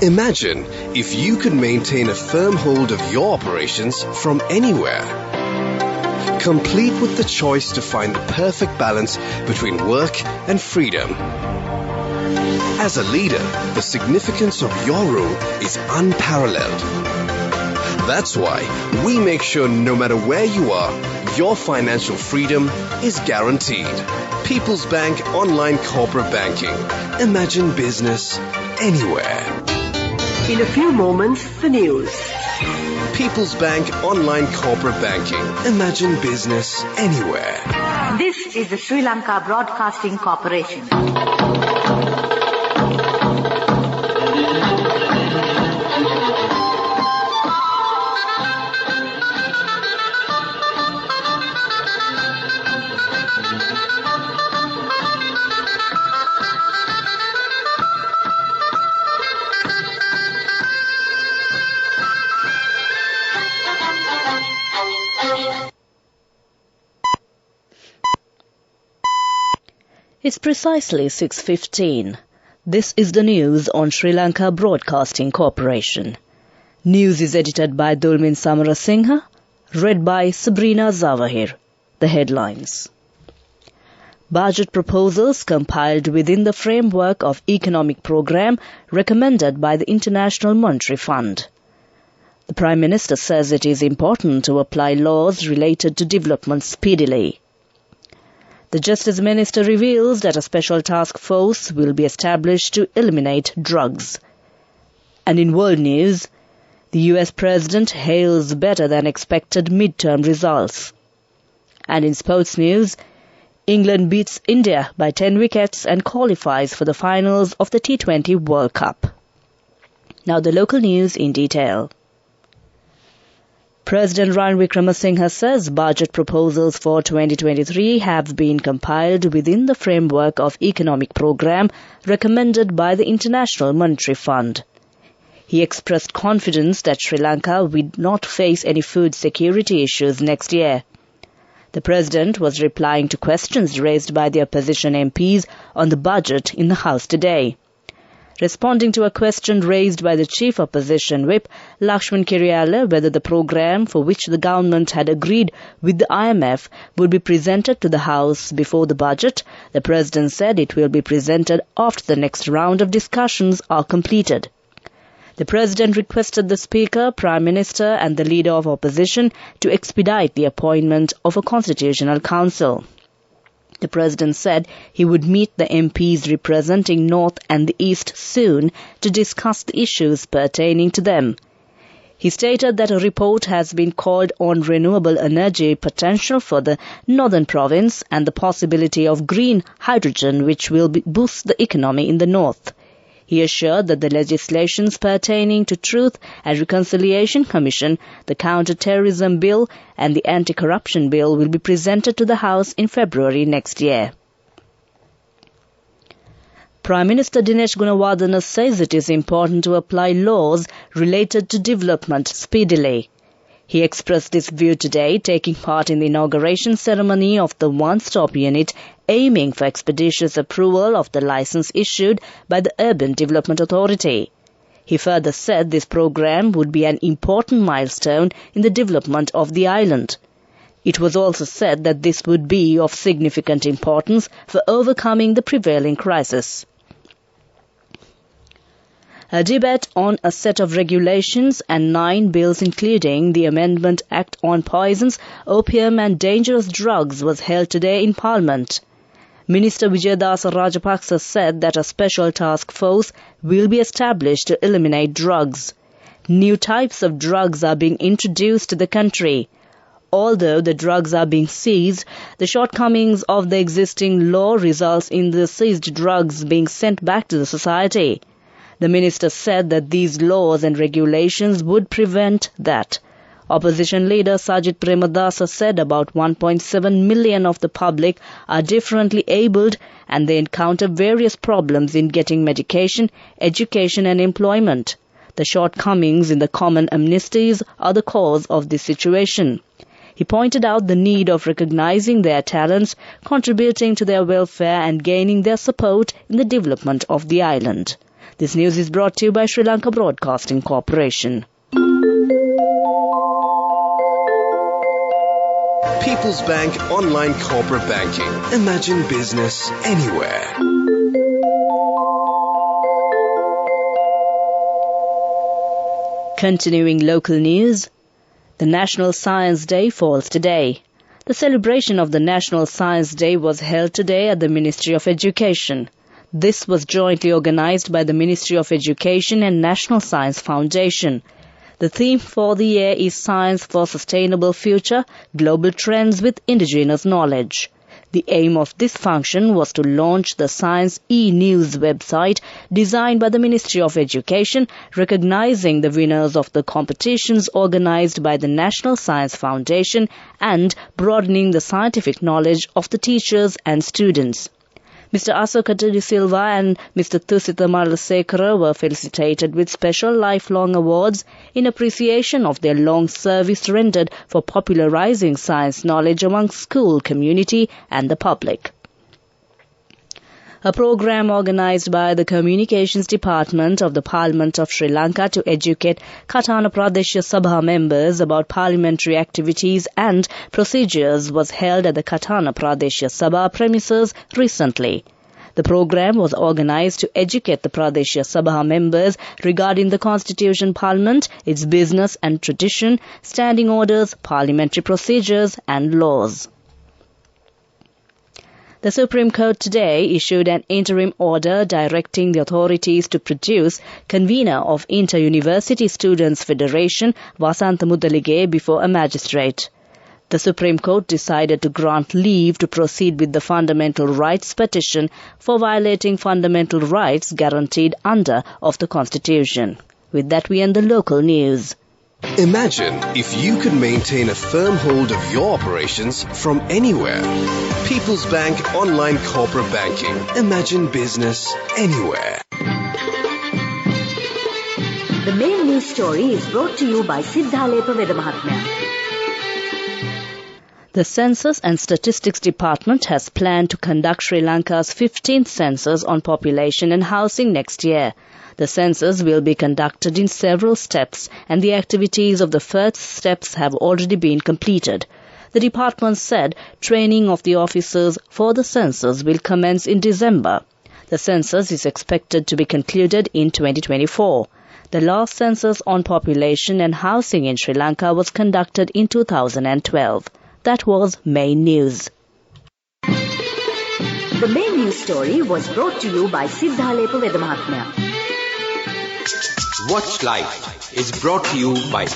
Imagine if you could maintain a firm hold of your operations from anywhere, complete with the choice to find the perfect balance between work and freedom. As a leader, the significance of your role is unparalleled. That's why we make sure no matter where you are, your financial freedom is guaranteed. People's Bank Online Corporate Banking. Imagine business anywhere. In a few moments, the news. People's Bank Online Corporate Banking. Imagine business anywhere. This is the Sri Lanka Broadcasting Corporation. It's precisely 6:15. This is the news on Sri Lanka Broadcasting Corporation. News is edited by Dulmin Samarasinghe, read by Sabrina Zawahir. The headlines. Budget proposals compiled within the framework of economic program recommended by the International Monetary Fund. The Prime Minister says it is important to apply laws related to development speedily. The Justice Minister reveals that a special task force will be established to eliminate drugs. And in world news, the US President hails better than expected midterm results. And in sports news, England beats India by 10 wickets and qualifies for the finals of the T20 World Cup. Now the local news in detail. President Ranil Wickremesinghe says budget proposals for 2023 have been compiled within the framework of economic program recommended by the International Monetary Fund. He expressed confidence that Sri Lanka will not face any food security issues next year. The President was replying to questions raised by the opposition MPs on the budget in the House today. Responding to a question raised by the chief opposition whip, Lakshman Kiriyala, whether the program for which the government had agreed with the IMF would be presented to the House before the budget, the President said it will be presented after the next round of discussions are completed. The President requested the Speaker, Prime Minister and the Leader of Opposition to expedite the appointment of a Constitutional Council. The President said he would meet the MPs representing North and the East soon to discuss the issues pertaining to them. He stated that a report has been called on renewable energy potential for the Northern Province and the possibility of green hydrogen which will boost the economy in the North. He assured that the legislations pertaining to Truth and Reconciliation Commission, the Counter-Terrorism Bill and the Anti-Corruption Bill will be presented to the House in February next year. Prime Minister Dinesh Gunawardena says it is important to apply laws related to development speedily. He expressed this view today, taking part in the inauguration ceremony of the one-stop unit aiming for expeditious approval of the license issued by the Urban Development Authority. He further said this program would be an important milestone in the development of the island. It was also said that this would be of significant importance for overcoming the prevailing crisis. A debate on a set of regulations and 9 bills including the Amendment Act on Poisons, Opium and Dangerous Drugs was held today in Parliament. Minister Vijayadasa Rajapaksa said that a special task force will be established to eliminate drugs. New types of drugs are being introduced to the country. Although the drugs are being seized, the shortcomings of the existing law results in the seized drugs being sent back to the society. The minister said that these laws and regulations would prevent that. Opposition leader Sajit Premadasa said about 1.7 million of the public are differently abled and they encounter various problems in getting medication, education and employment. The shortcomings in the common amnesties are the cause of this situation. He pointed out the need of recognizing their talents, contributing to their welfare and gaining their support in the development of the island. This news is brought to you by Sri Lanka Broadcasting Corporation. People's Bank Online Corporate Banking. Imagine business anywhere. Continuing local news, the National Science Day falls today. The celebration of the National Science Day was held today at the Ministry of Education. This was jointly organized by the Ministry of Education and National Science Foundation. The theme for the year is Science for Sustainable Future, Global Trends with Indigenous Knowledge. The aim of this function was to launch the Science e-News website designed by the Ministry of Education, recognizing the winners of the competitions organized by the National Science Foundation and broadening the scientific knowledge of the teachers and students. Mr. Asokata De Silva and Mr. Thusita Malasekara were felicitated with special lifelong awards in appreciation of their long service rendered for popularizing science knowledge among school community and the public. A program organized by the Communications Department of the Parliament of Sri Lanka to educate Katana Pradesh Sabha members about parliamentary activities and procedures was held at the Katana Pradesh Sabha premises recently. The program was organized to educate the Pradesh Sabha members regarding the Constitution Parliament, its business and tradition, standing orders, parliamentary procedures and laws. The Supreme Court today issued an interim order directing the authorities to produce convener of Inter-University Students' Federation, Vasantha Mudalige, before a magistrate. The Supreme Court decided to grant leave to proceed with the fundamental rights petition for violating fundamental rights guaranteed under of the Constitution. With that, we end the local news. Imagine if you could maintain a firm hold of your operations from anywhere. People's Bank Online Corporate Banking. Imagine business anywhere. The main news story is brought to you by Siddhalepa Vedamahatmya. The Census and Statistics Department has planned to conduct Sri Lanka's 15th census on population and housing next year. The census will be conducted in several steps, and the activities of the first steps have already been completed. The department said training of the officers for the census will commence in December. The census is expected to be concluded in 2024. The last census on population and housing in Sri Lanka was conducted in 2012. That was Main News. The main news story was brought to you by Siddhalepa Vedamahatmya. Watch Life is brought to you by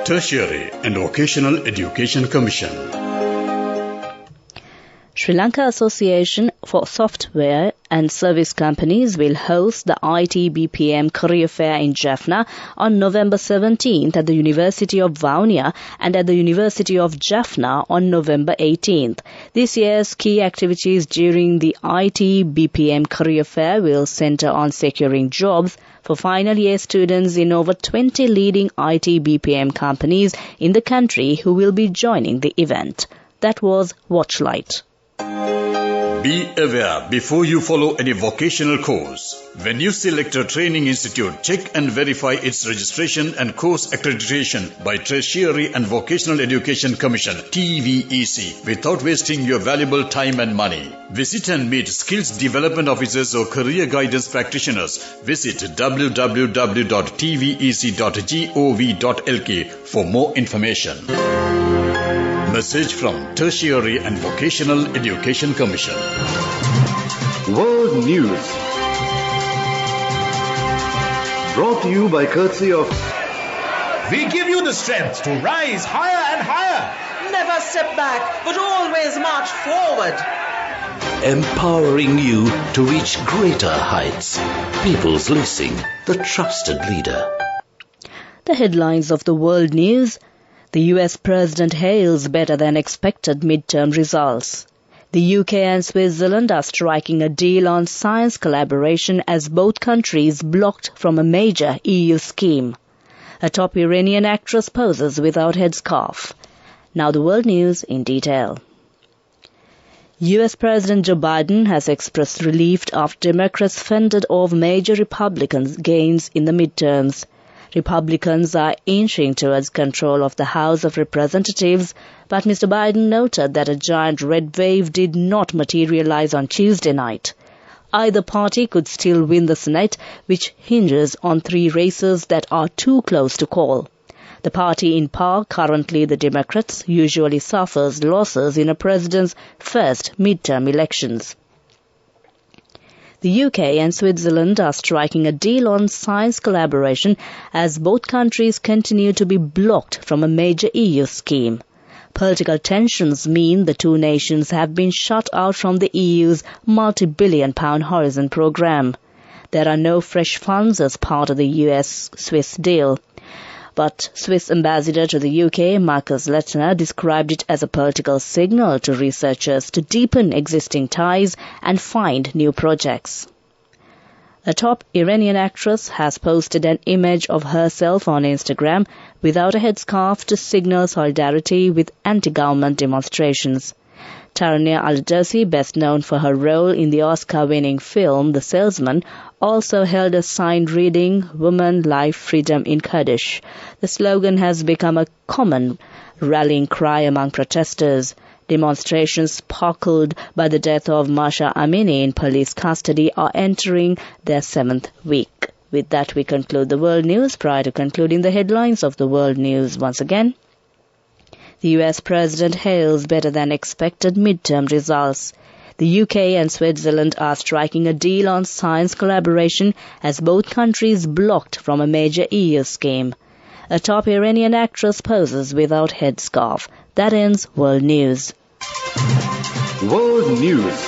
Tertiary and Vocational Education Commission. Sri Lanka Association for Software and Service Companies will host the IT-BPM Career Fair in Jaffna on November 17th at the University of Vaunia and at the University of Jaffna on November 18th. This year's key activities during the IT-BPM Career Fair will center on securing jobs for final year students in over 20 leading IT-BPM companies in the country who will be joining the event. That was Watchlight. Be aware before you follow any vocational course. When you select a training institute, check and verify its registration and course accreditation by Tertiary and Vocational Education Commission (TVEC) without wasting your valuable time and money. Visit and meet skills development officers or career guidance practitioners. Visit www.tvec.gov.lk for more information. Message from Tertiary and Vocational Education Commission. World News. Brought to you by courtesy of... We give you the strength to rise higher and higher. Never step back, but always march forward. Empowering you to reach greater heights. People's Leasing, the trusted leader. The headlines of the world news. The US President hails better than expected midterm results. The UK and Switzerland are striking a deal on science collaboration as both countries blocked from a major EU scheme. A top Iranian actress poses without headscarf. Now the world news in detail. U.S. President Joe Biden has expressed relief after Democrats fended off major Republican gains in the midterms. Republicans are inching towards control of the House of Representatives, but Mr. Biden noted that a giant red wave did not materialize on Tuesday night. Either party could still win the Senate, which hinges on 3 races that are too close to call. The party in power, currently the Democrats, usually suffers losses in a president's first midterm elections. The UK and Switzerland are striking a deal on science collaboration as both countries continue to be blocked from a major EU scheme. Political tensions mean the two nations have been shut out from the EU's multi-billion-pound Horizon programme. There are no fresh funds as part of the US-Swiss deal. But Swiss ambassador to the UK, Markus Lettner, described it as a political signal to researchers to deepen existing ties and find new projects. A top Iranian actress has posted an image of herself on Instagram without a headscarf to signal solidarity with anti-government demonstrations. Tarania Al-Dossi, best known for her role in the Oscar-winning film The Salesman, also held a sign reading "Women, Life, Freedom" in Kurdish. The slogan has become a common rallying cry among protesters. Demonstrations sparkled by the death of Masha Amini in police custody are entering their 7th week. With that, we conclude the world news. Prior to concluding the headlines of the world news once again, the US President hails better than expected midterm results. The UK and Switzerland are striking a deal on science collaboration as both countries blocked from a major EU scheme. A top Iranian actress poses without headscarf. That ends World News. World News.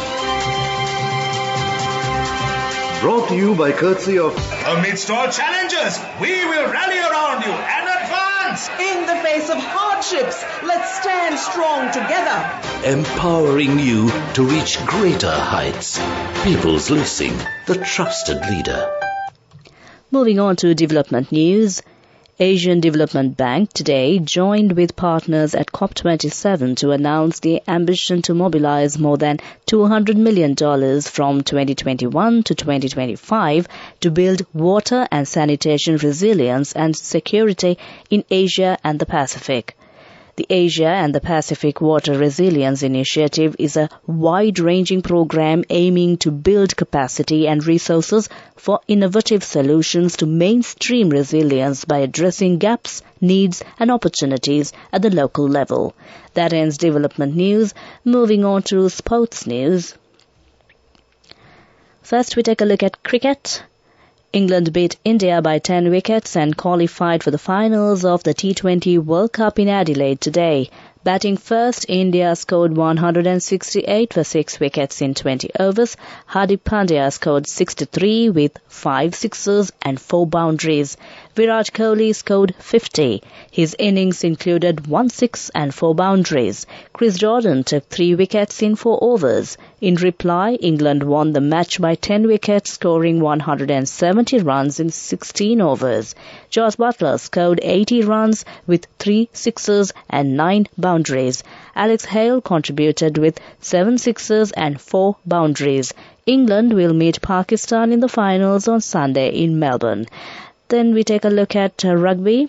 Brought to you by courtesy of... Amidst all challenges, we will rally around you and advance! In the face of hardships, let's stand strong together. Empowering you to reach greater heights. People's Leasing, the trusted leader. Moving on to development news. Asian Development Bank today joined with partners at COP27 to announce the ambition to mobilize more than $200 million from 2021 to 2025 to build water and sanitation resilience and security in Asia and the Pacific. The Asia and the Pacific Water Resilience Initiative is a wide-ranging program aiming to build capacity and resources for innovative solutions to mainstream resilience by addressing gaps, needs and opportunities at the local level. That ends development news. Moving on to sports news. First, we take a look at cricket. England beat India by 10 wickets and qualified for the finals of the T20 World Cup in Adelaide today. Batting first, India scored 168 for 6 wickets in 20 overs. Hardik Pandya scored 63 with 5 sixes and 4 boundaries. Virat Kohli scored 50. His innings included 1 6 and 4 boundaries. Chris Jordan took 3 wickets in 4 overs. In reply, England won the match by 10 wickets, scoring 170 runs in 16 overs. Joss Butler scored 80 runs with 3 sixes and 9 boundaries. Alex Hale contributed with 7 sixes and 4 boundaries. England will meet Pakistan in the finals on Sunday in Melbourne. Then we take a look at rugby.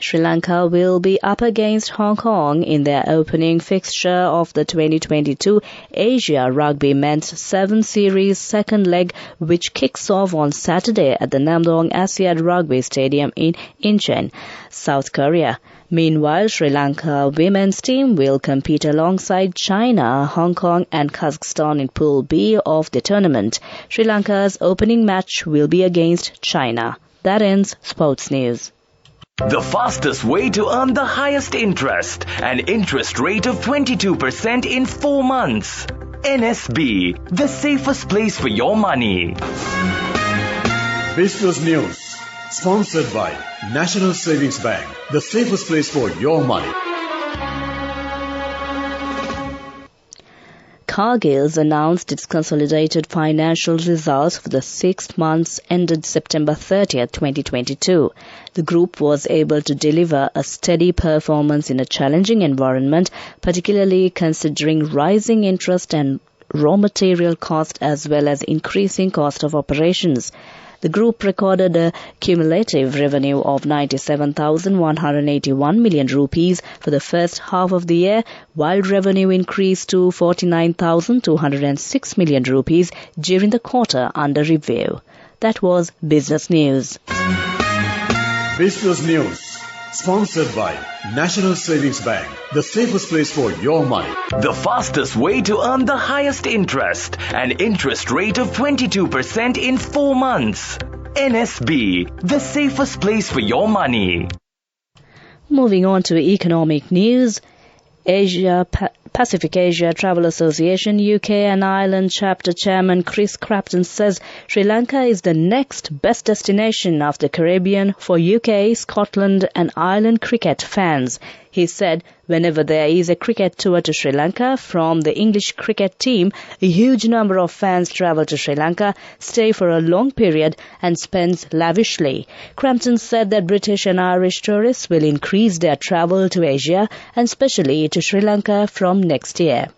Sri Lanka will be up against Hong Kong in their opening fixture of the 2022 Asia Rugby Men's 7 Series second leg, which kicks off on Saturday at the Namdong Asiad Rugby Stadium in Incheon, South Korea. Meanwhile, Sri Lanka women's team will compete alongside China, Hong Kong and Kazakhstan in Pool B of the tournament. Sri Lanka's opening match will be against China. That ends sports news. The fastest way to earn the highest interest. An interest rate of 22% in 4 months. NSB, the safest place for your money. Business News, sponsored by National Savings Bank, the safest place for your money. Cargill's announced its consolidated financial results for the 6 months ended September 30th, 2022. The group was able to deliver a steady performance in a challenging environment, particularly considering rising interest and raw material cost as well as increasing cost of operations. The group recorded a cumulative revenue of 97,181 million rupees for the first half of the year, while revenue increased to 49,206 million rupees during the quarter under review. That was Business News. Business News, sponsored by National Savings Bank, the safest place for your money. The fastest way to earn the highest interest, an interest rate of 22% in 4 months. NSB, the safest place for your money. Moving on to economic news. Pacific Asia Travel Association UK and Ireland Chapter Chairman Chris Crafton says Sri Lanka is the next best destination after Caribbean for UK, Scotland and Ireland cricket fans. He said whenever there is a cricket tour to Sri Lanka from the English cricket team, a huge number of fans travel to Sri Lanka, stay for a long period and spends lavishly. Crampton said that British and Irish tourists will increase their travel to Asia and especially to Sri Lanka from next year.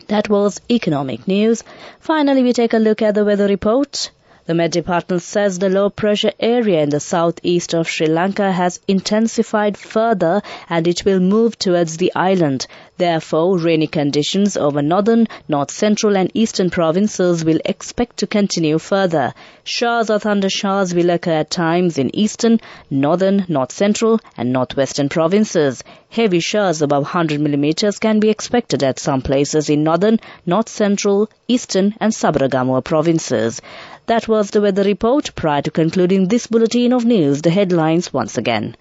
That was economic news. Finally, we take a look at the weather report. The Met Department says the low-pressure area in the southeast of Sri Lanka has intensified further and it will move towards the island. Therefore, rainy conditions over northern, north-central and eastern provinces will expect to continue further. Showers or thunder showers will occur at times in eastern, northern, north-central and northwestern provinces. Heavy showers above 100 millimeters can be expected at some places in northern, north-central, eastern and Sabaragamuwa provinces. That was the weather report. Prior to concluding this bulletin of news, the headlines once again.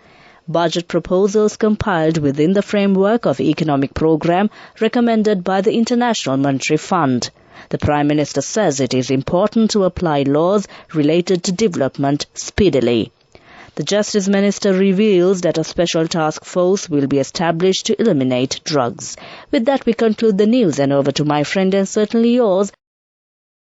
Budget proposals compiled within the framework of economic program recommended by the International Monetary Fund. The Prime Minister says it is important to apply laws related to development speedily. The Justice Minister reveals that a special task force will be established to eliminate drugs. With that, we conclude the news and over to my friend and certainly yours,